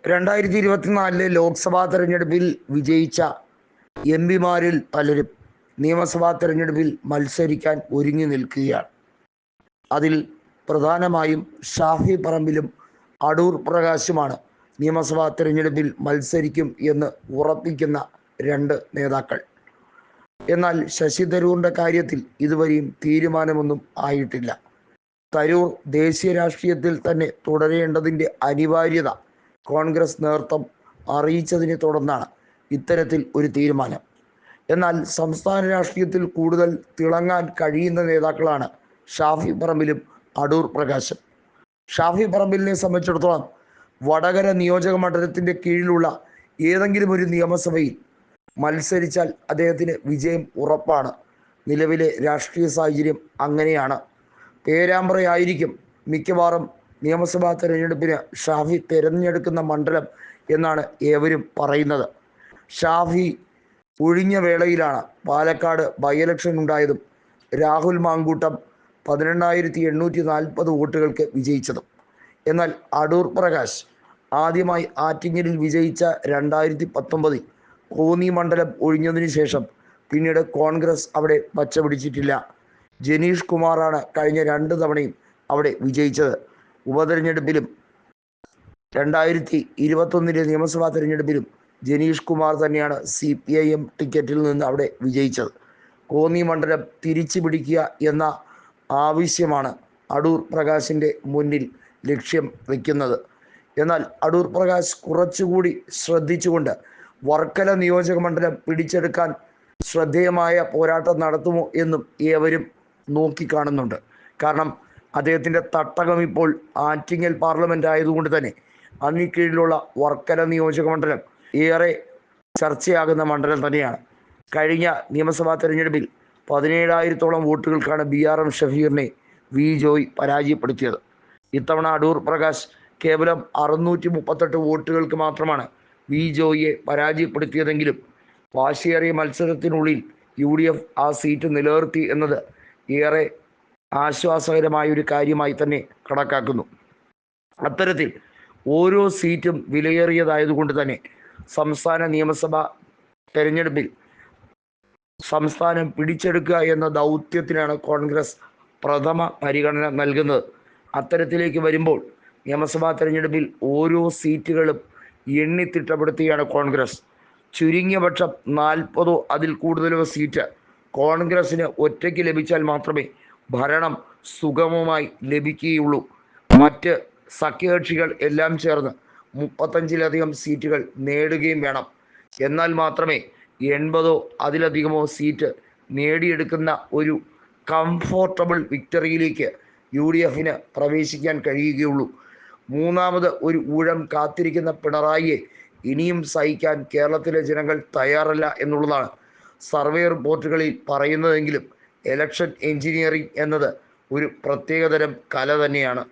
2024 ലോക്സഭാ തെരഞ്ഞെടുപ്പിൽ വിജയിച്ച എംപിമാരിൽ പലരും നിയമസഭാ തെരഞ്ഞെടുപ്പിൽ മത്സരിക്കാൻ ഒരുങ്ങി നിൽക്കുകയാണ്. അതിൽ പ്രധാനമായും ഷാഫി പറമ്പിലും അടൂർ പ്രകാശുമാണ് നിയമസഭാ തെരഞ്ഞെടുപ്പിൽ മത്സരിക്കും എന്ന് ഉറപ്പിക്കുന്ന രണ്ട് നേതാക്കൾ. എന്നാൽ ശശി തരൂരിൻ്റെ കാര്യത്തിൽ ഇതുവരെയും തീരുമാനമൊന്നും ആയിട്ടില്ല. തരൂർ ദേശീയ രാഷ്ട്രീയത്തിൽ തന്നെ തുടരേണ്ടതിൻ്റെ അനിവാര്യത കോൺഗ്രസ് നേതൃത്വം അറിയിച്ചതിനെ തുടർന്നാണ് ഇത്തരത്തിൽ ഒരു തീരുമാനം. എന്നാൽ സംസ്ഥാന രാഷ്ട്രീയത്തിൽ കൂടുതൽ തിളങ്ങാൻ കഴിയുന്ന നേതാക്കളാണ് ഷാഫി പറമ്പിലും അടൂർ പ്രകാശും. ഷാഫി പറമ്പിലിനെ സംബന്ധിച്ചിടത്തോളം വടകര നിയോജക മണ്ഡലത്തിൻ്റെ കീഴിലുള്ള ഏതെങ്കിലും ഒരു നിയമസഭയിൽ മത്സരിച്ചാൽ അദ്ദേഹത്തിന് വിജയം ഉറപ്പാണ്. നിലവിലെ രാഷ്ട്രീയ സാഹചര്യം അങ്ങനെയാണ്. പേരാമ്പ്രയായിരിക്കും മിക്കവാറും നിയമസഭാ തെരഞ്ഞെടുപ്പിന് ഷാഫി തിരഞ്ഞെടുക്കുന്ന മണ്ഡലം എന്നാണ് ഏവരും പറയുന്നത്. ഷാഫി ഒഴിഞ്ഞ വേളയിലാണ് പാലക്കാട് ബൈ ഇലക്ഷൻ ഉണ്ടായതും രാഹുൽ മാങ്കൂട്ടം 18,840 വോട്ടുകൾക്ക് വിജയിച്ചതും. എന്നാൽ അടൂർ പ്രകാശ് ആദ്യമായി ആറ്റിങ്ങലിൽ വിജയിച്ച 2019 കോന്നി മണ്ഡലം ഒഴിഞ്ഞതിനു ശേഷം പിന്നീട് കോൺഗ്രസ് അവിടെ പച്ചപിടിച്ചിട്ടില്ല. ജനീഷ് കുമാറാണ് കഴിഞ്ഞ 2 തവണയും അവിടെ വിജയിച്ചത്. ഉപതെരഞ്ഞെടുപ്പിലും 2021 നിയമസഭാ തെരഞ്ഞെടുപ്പിലും ജനീഷ് കുമാർ തന്നെയാണ് CPIM ടിക്കറ്റിൽ നിന്ന് അവിടെ വിജയിച്ചത്. കോന്നി മണ്ഡലം തിരിച്ചു പിടിക്കുക എന്ന ആവശ്യമാണ് അടൂർ പ്രകാശിൻ്റെ മുന്നിൽ ലക്ഷ്യം വയ്ക്കുന്നത്. എന്നാൽ അടൂർ പ്രകാശ് കുറച്ചുകൂടി ശ്രദ്ധിച്ചുകൊണ്ട് വർക്കല നിയോജക മണ്ഡലം പിടിച്ചെടുക്കാൻ ശ്രദ്ധേയമായ പോരാട്ടം നടത്തുമോ എന്നും ഏവരും നോക്കിക്കാണുന്നുണ്ട്. കാരണം അദ്ദേഹത്തിൻ്റെ തട്ടകം ഇപ്പോൾ ആറ്റിങ്ങൽ പാർലമെൻറ്റ് ആയതുകൊണ്ട് തന്നെ അതിന് കീഴിലുള്ള വർക്കല നിയോജക മണ്ഡലം ഏറെ ചർച്ചയാകുന്ന മണ്ഡലം തന്നെയാണ്. കഴിഞ്ഞ നിയമസഭാ തെരഞ്ഞെടുപ്പിൽ 17,000-ഓളം വോട്ടുകൾക്കാണ് BRM ഷഫീറിനെ വി ജോയ് പരാജയപ്പെടുത്തിയത്. ഇത്തവണ അടൂർ പ്രകാശ് കേവലം 638 വോട്ടുകൾക്ക് മാത്രമാണ് വി ജോയിയെ പരാജയപ്പെടുത്തിയതെങ്കിലും വാശിയേറിയ മത്സരത്തിനുള്ളിൽ UDF ആ സീറ്റ് നിലനിർത്തി എന്നത് ഏറെ ആശ്വാസകരമായൊരു കാര്യമായി തന്നെ കണക്കാക്കുന്നു. അത്തരത്തിൽ ഓരോ സീറ്റും വിലയേറിയതായതുകൊണ്ട് തന്നെ സംസ്ഥാന നിയമസഭാ തെരഞ്ഞെടുപ്പിൽ സംസ്ഥാനം പിടിച്ചെടുക്കുക എന്ന ദൗത്യത്തിനാണ് കോൺഗ്രസ് പ്രഥമ പരിഗണന നൽകുന്നത്. അത്തരത്തിലേക്ക് വരുമ്പോൾ നിയമസഭാ തെരഞ്ഞെടുപ്പിൽ ഓരോ സീറ്റുകളും എണ്ണിത്തിട്ടപ്പെടുത്തിയാണ് കോൺഗ്രസ്. ചുരുങ്ങിയ പക്ഷം 40 അതിൽ കൂടുതലോ സീറ്റ് കോൺഗ്രസിന് ഒറ്റയ്ക്ക് ലഭിച്ചാൽ മാത്രമേ ഭരണം സുഗമമായി ലഭിക്കുകയുള്ളൂ. മറ്റ് സഖ്യകക്ഷികൾ എല്ലാം ചേർന്ന് 35-ലധികം സീറ്റുകൾ നേടുകയും വേണം. എന്നാൽ മാത്രമേ 80 അതിലധികമോ സീറ്റ് നേടിയെടുക്കുന്ന ഒരു കംഫോർട്ടബിൾ വിക്ടറിയിലേക്ക് UDFന് പ്രവേശിക്കാൻ കഴിയുകയുള്ളൂ. മൂന്നാമത് ഒരു ഊഴം കാത്തിരിക്കുന്ന പിണറായിയെ ഇനിയും സഹിക്കാൻ കേരളത്തിലെ ജനങ്ങൾ തയ്യാറല്ല എന്നുള്ളതാണ് സർവേ റിപ്പോർട്ടുകളിൽ പറയുന്നതെങ്കിലും ഇലക്ഷൻ എഞ്ചിനീയറിംഗ് എന്നത് ഒരു പ്രത്യേകതരം കല തന്നെയാണ്.